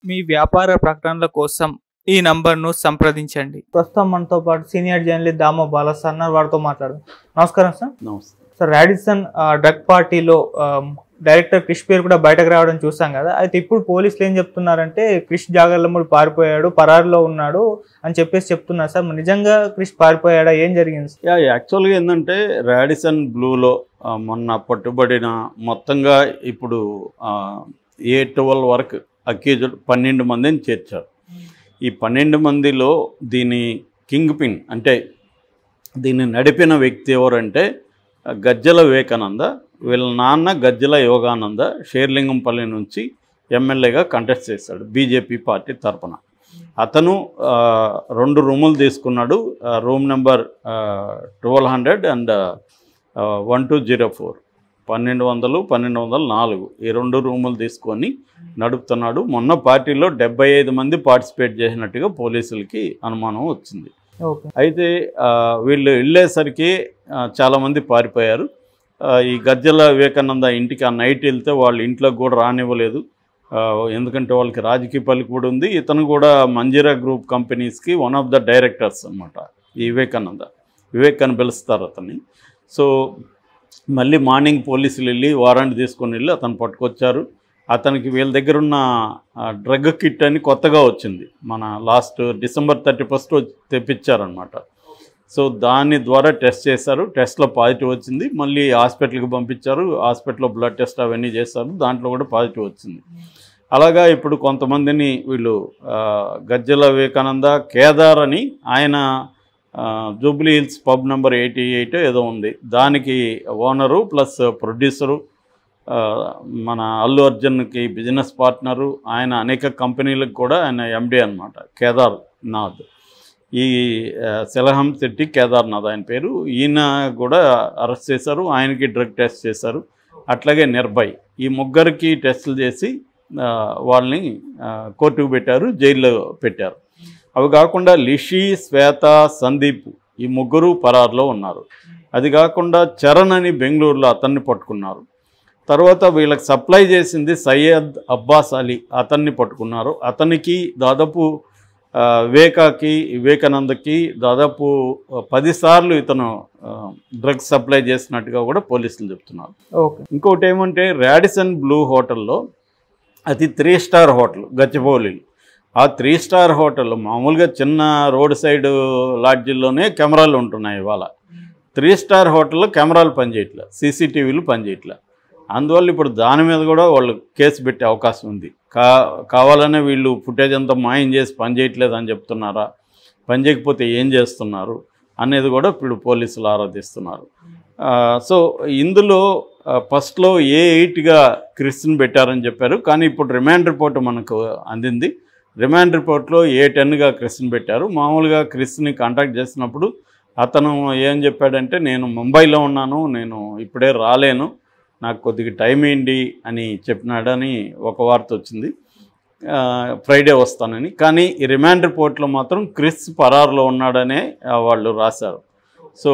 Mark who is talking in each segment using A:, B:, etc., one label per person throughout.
A: మీ వ్యాపార ప్రకటనల కోసం ఈ నంబర్ను సంప్రదించండి. ప్రస్తుతం మనతో పాటు సీనియర్ జర్నలిస్ట్ దామో బాలస్ అన్నారు, వారితో మాట్లాడదాం. నమస్కారం సార్.
B: నమస్తే
A: సార్, రాడిసన్ డ్రగ్ పార్టీలో డైరెక్టర్ క్రిష్ పేరు కూడా బయటకు రావడం చూసాం కదా. అయితే ఇప్పుడు పోలీసులు ఏం చెప్తున్నారంటే క్రిష్ జాగర్లమూడి పారిపోయాడు, పరారులో ఉన్నాడు అని చెప్తున్నారు సార్. నిజంగా క్రిష్ పారిపోయాడా, ఏం జరిగింది?
B: యాక్చువల్గా ఏంటంటే రాడిసన్ బ్లూలో మొన్న పట్టుబడిన మొత్తంగా ఇప్పుడు A12 వరకు అక్యూజ్డ్ 12 మందిని చేర్చారు. ఈ 12 మందిలో దీని కింగ్ పిన్ అంటే దీన్ని నడిపిన వ్యక్తి ఎవరంటే గజ్జల వివేకానంద. వీళ్ళ నాన్న గజ్జల యోగానంద షేర్లింగంపల్లి నుంచి ఎమ్మెల్యేగా కంటెస్ట్ చేశాడు బీజేపీ పార్టీ తరఫున. అతను 2 రూములు తీసుకున్నాడు, రూమ్ నెంబర్ 1200 అండ్ 1204, 1200, 1204 ఈ 2 రూములు తీసుకొని నడుపుతున్నాడు. మొన్న పార్టీలో 75 మంది పార్టిసిపేట్ చేసినట్టుగా పోలీసులకి అనుమానం వచ్చింది. అయితే వీళ్ళు వెళ్ళేసరికి చాలామంది పారిపోయారు. ఈ గజ్జల వివేకానంద ఇంటికి ఆ నైట్ వెళ్తే వాళ్ళ ఇంట్లోకి కూడా రానివ్వలేదు, ఎందుకంటే వాళ్ళకి రాజకీయ పలుకుబడి ఉంది. ఇతను కూడా మంజీరా గ్రూప్ కంపెనీస్కి వన్ ఆఫ్ ద డైరెక్టర్స్ అనమాట ఈ వివేక్ అని పిలుస్తారు అతన్ని. సో మళ్ళీ మార్నింగ్ పోలీసులు వెళ్ళి వారెంట్ తీసుకొని వెళ్ళి అతను పట్టుకొచ్చారు. అతనికి వీళ్ళ దగ్గర ఉన్న డ్రగ్ కిట్ అని కొత్తగా వచ్చింది, మన లాస్ట్ December 31 తెప్పించారనమాట. సో దాని ద్వారా టెస్ట్ చేశారు, టెస్ట్లో పాజిటివ్ వచ్చింది. మళ్ళీ హాస్పిటల్కి పంపించారు, హాస్పిటల్లో బ్లడ్ టెస్ట్ అవన్నీ చేశారు, దాంట్లో కూడా పాజిటివ్ వచ్చింది. అలాగా ఇప్పుడు కొంతమందిని వీళ్ళు గజ్జల వివేకానంద కేదార్ అని ఆయన జూబ్లీ హిల్స్ పబ్ నెంబర్ 88 ఏదో ఉంది, దానికి ఓనరు ప్లస్ ప్రొడ్యూసరు, మన అల్లు అర్జున్కి బిజినెస్ పార్ట్నరు, ఆయన అనేక కంపెనీలకు కూడా ఆయన ఎండి అనమాట కేదార్నాథ్. ఈ సెలహం శెట్టి కేదార్నాథ్ ఆయన పేరు. ఈయన కూడా అరెస్ట్ చేశారు, ఆయనకి డ్రగ్ టెస్ట్ చేశారు. అట్లాగే నిర్భయ్, ఈ ముగ్గురికి టెస్టులు చేసి వాళ్ళని కోర్టుకు పెట్టారు, జైల్లో పెట్టారు. అవి కాకుండా లిషి, శ్వేత, సందీప్ ఈ ముగ్గురు పరారులో ఉన్నారు. అది కాకుండా చరణ్ అని బెంగళూరులో అతన్ని పట్టుకున్నారు. తర్వాత వీళ్ళకి సప్లై చేసింది సయ్యద్ అబ్బాస్ అలీ, అతన్ని పట్టుకున్నారు. అతనికి దాదాపు వివేకానందకి దాదాపు 10 సార్లు ఇతను డ్రగ్స్ సప్లై చేసినట్టుగా కూడా పోలీసులు చెప్తున్నారు. ఇంకొకటి ఏమంటే రాడిసన్ బ్లూ హోటల్లో, అది 3 స్టార్ హోటల్ గచ్చిబౌలి. ఆ 3 స్టార్ హోటల్ మామూలుగా చిన్న రోడ్ సైడ్ లాడ్జిల్లోనే కెమెరాలు ఉంటున్నాయి. ఇవాళ 3 స్టార్ హోటల్లో కెమెరాలు పనిచేయట్లే, సీసీటీవీలు పనిచేయట్లే. అందువల్ల ఇప్పుడు దాని మీద కూడా వాళ్ళు కేసు పెట్టే అవకాశం ఉంది. కావాలనే వీళ్ళు ఫుటేజ్ అంతా మాయం చేసి పనిచేయట్లేదు అని చెప్తున్నారా, పనిచేయకపోతే ఏం చేస్తున్నారు అనేది కూడా ఇప్పుడు పోలీసులు ఆరాధిస్తున్నారు. సో ఇందులో ఫస్ట్లో A8గా క్రిస్ని పెట్టారని చెప్పారు, కానీ ఇప్పుడు రిమాండ్ రిపోర్ట్ మనకు అందింది. రిమాండ్ రిపోర్ట్లో A10గా క్రిస్ని పెట్టారు. మామూలుగా క్రిస్ని కాంటాక్ట్ చేసినప్పుడు అతను ఏం చెప్పాడంటే, నేను ముంబైలో ఉన్నాను, నేను ఇప్పుడే రాలేను, నాకు కొద్దిగా టైం ఏంటి అని చెప్పినాడని ఒక వార్త వచ్చింది, ఫ్రైడే వస్తానని. కానీ ఈ రిమాండ్ రిపోర్ట్లో మాత్రం క్రిస్ పరారులో ఉన్నాడనే వాళ్ళు రాశారు. సో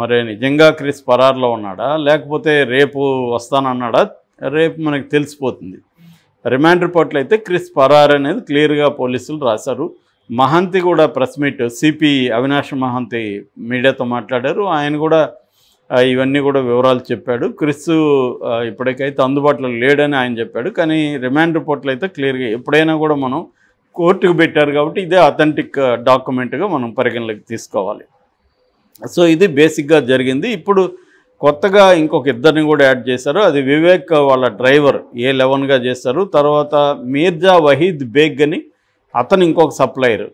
B: మరి నిజంగా క్రిస్ పరారులో ఉన్నాడా లేకపోతే రేపు వస్తానన్నాడా, రేపు మనకు తెలిసిపోతుంది. రిమాండ్ రిపోర్ట్లో అయితే క్రిస్ పరారు అనేది క్లియర్గా పోలీసులు రాశారు. మహంతి కూడా press meet, CP Avinash Mohanty మీడియాతో మాట్లాడారు. ఆయన కూడా ఇవన్నీ కూడా వివరాలు చెప్పాడు. క్రిస్ ఇప్పటికైతే అందుబాటులో లేడని ఆయన చెప్పాడు. కానీ రిమాండ్ రిపోర్ట్లో అయితే క్లియర్గా ఎప్పుడైనా కూడా మనం కోర్టుకు పెట్టారు కాబట్టి ఇదే అథెంటిక్ డాక్యుమెంట్గా మనం పరిగణలోకి తీసుకోవాలి. సో ఇది బేసిక్గా జరిగింది. ఇప్పుడు కొత్తగా ఇంకొక ఇద్దరిని కూడా యాడ్ చేశారు, అది వివేక్ వాళ్ళ డ్రైవర్ A11గా చేశారు. తర్వాత మీర్జా వహీద్ బేగ్ అని అతను ఇంకొక సప్లయర్,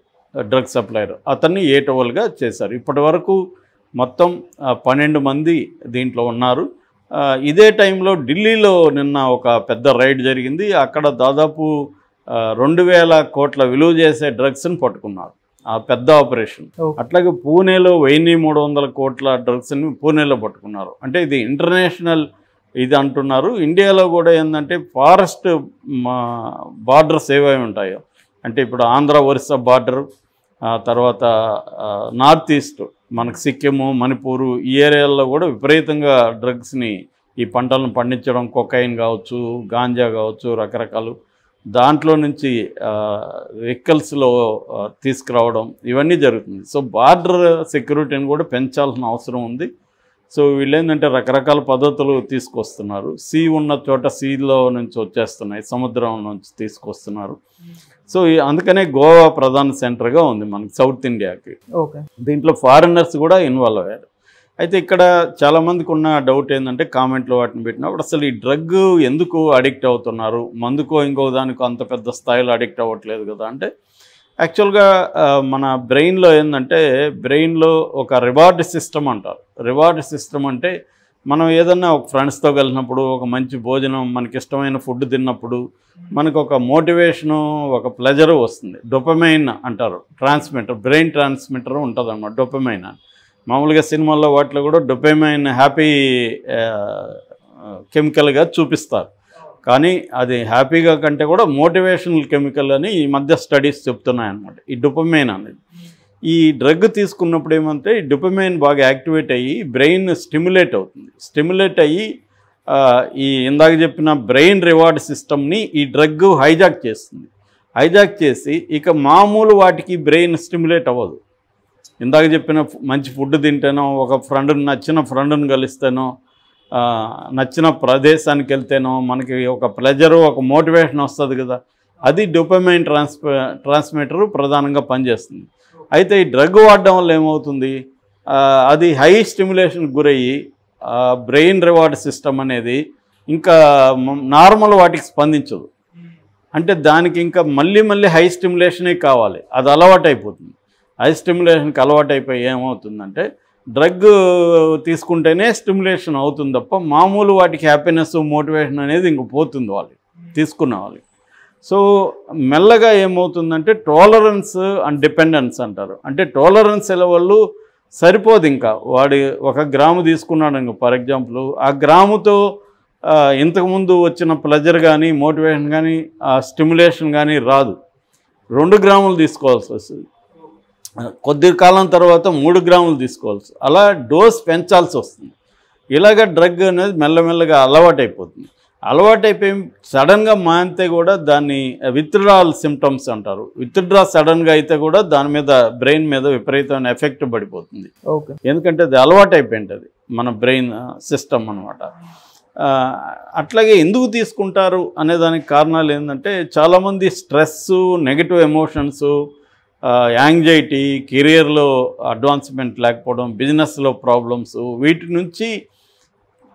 B: డ్రగ్ సప్లయర్, అతన్ని A12గా చేశారు. ఇప్పటి వరకు మొత్తం 12 మంది దీంట్లో ఉన్నారు. ఇదే టైంలో ఢిల్లీలో నిన్న ఒక పెద్ద రైడ్ జరిగింది. అక్కడ దాదాపు 2000 కోట్ల విలువ చేసే డ్రగ్స్ని పట్టుకున్నారు, ఆ పెద్ద ఆపరేషన్. అట్లాగే పూణేలో 1300 కోట్ల డ్రగ్స్ని పూణేలో పట్టుకున్నారు. అంటే ఇది ఇంటర్నేషనల్ ఇది అంటున్నారు. ఇండియాలో కూడా ఏంటంటే ఫారెస్ట్ బార్డర్స్ ఏవేవి ఉంటాయో, అంటే ఇప్పుడు ఆంధ్ర ఒరిస్సా బార్డరు, తర్వాత నార్త్ ఈస్ట్ మనకు సిక్కిము, మణిపూరు ఈ ఏరియాల్లో కూడా విపరీతంగా డ్రగ్స్ని ఈ పంటలను పండించడం, కొకైన్ కావచ్చు, గాంజా కావచ్చు, రకరకాలు దాంట్లో నుంచి వెహికల్స్లో తీసుకురావడం ఇవన్నీ జరుగుతుంది. సో బార్డర్ సెక్యూరిటీని కూడా పెంచాల్సిన అవసరం ఉంది. సో వీళ్ళు ఏంటంటే రకరకాల పద్ధతులు తీసుకొస్తున్నారు. సీ ఉన్న చోట సీలో నుంచి వచ్చేస్తున్నాయి, సముద్రం నుంచి తీసుకొస్తున్నారు. సో అందుకనే గోవా ప్రధాన సెంటర్గా ఉంది మనకి సౌత్ ఇండియాకి. దీంట్లో ఫారినర్స్ కూడా ఇన్వాల్వ్ అయ్యారు. అయితే ఇక్కడ చాలామందికి ఉన్న డౌట్ ఏంటంటే కామెంట్లో వాటిని పెట్టినప్పుడు అసలు ఈ డ్రగ్ ఎందుకు అడిక్ట్ అవుతున్నారు, మందుకో ఇంకో దానికో అంత పెద్ద స్థాయిలో అడిక్ట్ అవ్వట్లేదు కదా అంటే, యాక్చువల్గా మన బ్రెయిన్లో ఏంటంటే బ్రెయిన్లో ఒక రివార్డ్ సిస్టమ్ అంటారు. రివార్డ్ సిస్టమ్ అంటే మనం ఏదన్నా ఒక ఫ్రెండ్స్తో కలిసినప్పుడు, ఒక మంచి భోజనం, మనకి ఇష్టమైన ఫుడ్ తిన్నప్పుడు మనకు ఒక మోటివేషను, ఒక ప్లెజరు వస్తుంది. డోపమైన్ అంటారు, ట్రాన్స్మిటర్, బ్రెయిన్ ట్రాన్స్మిటర్ ఉంటుంది అన్నమాట డోపమైన్. మామూలుగా సినిమాల్లో వాటిలో కూడా డోపమైన్ హ్యాపీ కెమికల్గా చూపిస్తారు, కానీ అది హ్యాపీగా కంటే కూడా మోటివేషనల్ కెమికల్ అని ఈ మధ్య స్టడీస్ చెప్తున్నాయన్నమాట. ఈ డోపమైన్ అనేది ఈ డ్రగ్ తీసుకున్నప్పుడు ఏమంటే ఈ డోపమైన్ బాగా యాక్టివేట్ అయ్యి బ్రెయిన్ స్టిమ్యులేట్ అవుతుంది. స్టిమ్యులేట్ అయ్యి ఈ ఇందాక చెప్పిన బ్రెయిన్ రివార్డ్ సిస్టమ్ని ఈ డ్రగ్ హైజాక్ చేస్తుంది. హైజాక్ చేసి ఇక మామూలు వాటికి బ్రెయిన్ స్టిమ్యులేట్ అవ్వదు. ఇందాక చెప్పిన మంచి ఫుడ్ తింటేనో, ఒక నచ్చిన ఫ్రెండ్ని కలిస్తేనో, నచ్చిన ప్రదేశానికి వెళ్తేనో మనకి ఒక ప్లెజరు, ఒక మోటివేషన్ వస్తుంది కదా, అది డోపమైన్ ట్రాన్స్మిటర్ ప్రధానంగా పనిచేస్తుంది. అయితే ఈ డ్రగ్ వాడడం వల్ల ఏమవుతుంది, అది హై స్టిమ్యులేషన్కి గురయ్యి బ్రెయిన్ రివార్డ్ సిస్టమ్ అనేది ఇంకా నార్మల్ వాటికి స్పందించదు. అంటే దానికి ఇంకా మళ్ళీ హై స్టిమ్యులేషనే కావాలి, అది అలవాటు అయిపోతుంది. హై స్టిమ్యులేషన్కి అలవాటు అయిపోయి ఏమవుతుందంటే డ్రగ్ తీసుకుంటేనే స్టిమ్యులేషన్ అవుతుంది తప్ప మామూలు వాటికి హ్యాపీనెస్, మోటివేషన్ అనేది ఇంక పోతుంది వాళ్ళకి, తీసుకున్న వాళ్ళకి. సో మెల్లగా ఏమవుతుందంటే టాలరెన్స్ అండ్ డిపెండెన్స్ అంటారు. అంటే టాలరెన్స్ లెవెల్ సరిపోదు, ఇంకా వాడి 1 గ్రాము తీసుకున్నాడు ఇంక ఫర్ ఎగ్జాంపుల్, ఆ గ్రాముతో ఇంతకుముందు వచ్చిన ప్లెజర్ కానీ, మోటివేషన్ కానీ, స్టిమ్యులేషన్ కానీ రాదు. 2 గ్రాములు తీసుకోవాల్సి వస్తుంది, కొద్ది కాలం తర్వాత 3 గ్రాములు తీసుకోవాల్సి, అలా డోస్ పెంచాల్సి వస్తుంది. ఇలాగ డ్రగ్ అనేది మెల్లమెల్లగా అలవాటైపోతుంది. అలవాటైపోయి సడన్గా మానితే కూడా దాన్ని విత్డ్రాల్ సిమ్టమ్స్ అంటారు. విత్డ్రా సడన్గా అయితే కూడా దాని మీద బ్రెయిన్ మీద విపరీతమైన ఎఫెక్ట్ పడిపోతుంది. ఎందుకంటే అది అలవాటైపోయింది మన బ్రెయిన్ సిస్టమ్ అనమాట. అట్లాగే ఎందుకు తీసుకుంటారు అనే దానికి కారణాలు ఏంటంటే చాలామంది స్ట్రెస్, నెగిటివ్ ఎమోషన్స్, యాంగ్జైటీ, కెరియర్లో అడ్వాన్స్మెంట్ లేకపోవడం, బిజినెస్లో ప్రాబ్లమ్స్, వీటి నుంచి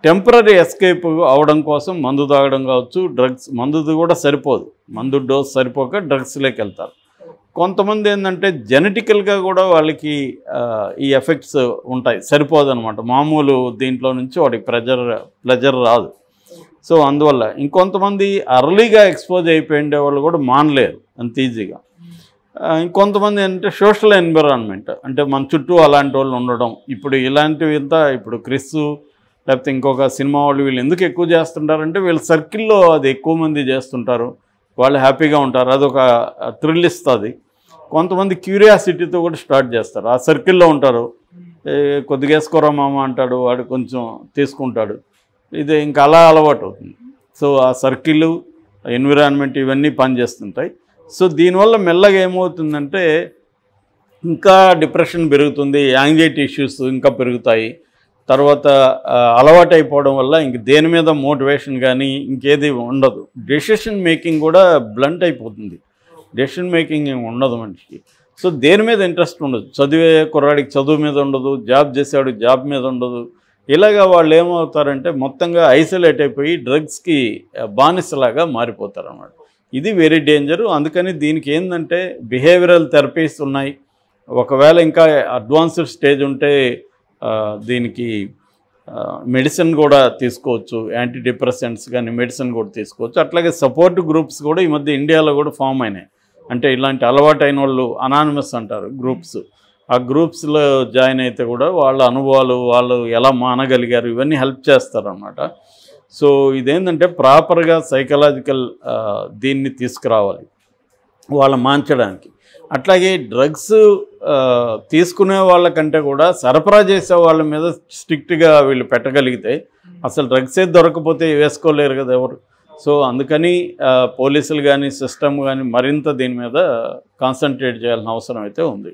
B: టెంపరీ ఎస్కేప్ అవడం కోసం మందు తాగడం కావచ్చు, డ్రగ్స్. మందుది కూడా సరిపోదు, మందు డోస్ సరిపోక డ్రగ్స్లోకి వెళ్తారు. కొంతమంది ఏంటంటే జెనెటికల్గా కూడా వాళ్ళకి ఈ ఎఫెక్ట్స్ ఉంటాయి, సరిపోదు అనమాట. మామూలు దీంట్లో నుంచి వాడికి ప్లెజర్ రాదు. సో అందువల్ల ఇంకొంతమంది అర్లీగా ఎక్స్పోజ్ అయిపోయిండే వాళ్ళు కూడా మానలేరు అంత ఈజీగా. ఇంకొంతమంది ఏంటంటే సోషల్ ఎన్విరాన్మెంట్, అంటే మన చుట్టూ అలాంటి వాళ్ళు ఉండడం. ఇప్పుడు ఇలాంటివి ఇప్పుడు క్రిస్ లేకపోతే ఇంకొక సినిమా వాళ్ళు వీళ్ళు ఎందుకు ఎక్కువ చేస్తుంటారంటే వీళ్ళ సర్కిల్లో అది ఎక్కువ మంది చేస్తుంటారు, వాళ్ళు హ్యాపీగా ఉంటారు, అదొక థ్రిల్ ఇస్తుంది. కొంతమంది క్యూరియాసిటీతో కూడా స్టార్ట్ చేస్తారు, ఆ సర్కిల్లో ఉంటారు, కొద్దిగా వేసుకోరా మామ అంటాడు, వాడు కొంచెం తీసుకుంటాడు, ఇది ఇంకా అలా అలవాటు అవుతుంది. సో ఆ సర్కిల్, ఎన్విరాన్మెంట్ ఇవన్నీ పనిచేస్తుంటాయి. సో దీనివల్ల మెల్లగా ఏమవుతుందంటే ఇంకా డిప్రెషన్ పెరుగుతుంది, యాంగ్జైటీ ఇష్యూస్ ఇంకా పెరుగుతాయి. తర్వాత అలవాటు అయిపోవడం వల్ల ఇంక దేని మీద మోటివేషన్ కానీ ఇంకేది ఉండదు. డెసిషన్ మేకింగ్ కూడా బ్లంట్ అయిపోతుంది, డెసిషన్ మేకింగ్ ఏమి ఉండదు మనిషికి. సో దేని మీద ఇంట్రెస్ట్ ఉండదు, చదివే కుర్రాడికి చదువు మీద ఉండదు, జాబ్ చేసేవాడికి జాబ్ మీద ఉండదు. ఇలాగా వాళ్ళు ఏమవుతారంటే మొత్తంగా ఐసోలేట్ అయిపోయి డ్రగ్స్కి బానిసలాగా మారిపోతారు అన్నమాట. ఇది వెరీ డేంజరు. అందుకని దీనికి ఏంటంటే బిహేవియరల్ థెరపీస్ ఉన్నాయి. ఒకవేళ ఇంకా అడ్వాన్స్డ్ స్టేజ్ ఉంటే దీనికి మెడిసిన్ కూడా తీసుకోవచ్చు, యాంటీ డిప్రెసెంట్స్ కానీ మెడిసిన్ కూడా తీసుకోవచ్చు. అట్లాగే సపోర్ట్ గ్రూప్స్ కూడా ఈ మధ్య ఇండియాలో కూడా ఫామ్ అయినాయి. అంటే ఇలాంటి అలవాటైన వాళ్ళు అనానిమస్ అంటారు గ్రూప్స్, ఆ గ్రూప్స్లో జాయిన్ అయితే కూడా వాళ్ళ అనుభవాలు, వాళ్ళు ఎలా మానగలిగారు, ఇవన్నీ హెల్ప్ చేస్తారన్నమాట. సో ఇదేంటంటే ప్రాపర్గా సైకలాజికల్ దీన్ని తీసుకురావాలి వాళ్ళ మాంచడానికి. అట్లాగే డ్రగ్స్ తీసుకునే వాళ్ళకంటే కూడా సరఫరా చేసే వాళ్ళ మీద స్ట్రిక్ట్గా వీళ్ళు పెట్టగలిగితే అసలు డ్రగ్సే దొరకపోతే వేసుకోలేరు కదా ఎవరు. సో అందుకని పోలీసులు కానీ సిస్టమ్ కానీ మరింత దీని మీద కాన్సన్ట్రేట్ చేయాల్సిన అవసరం అయితే ఉంది.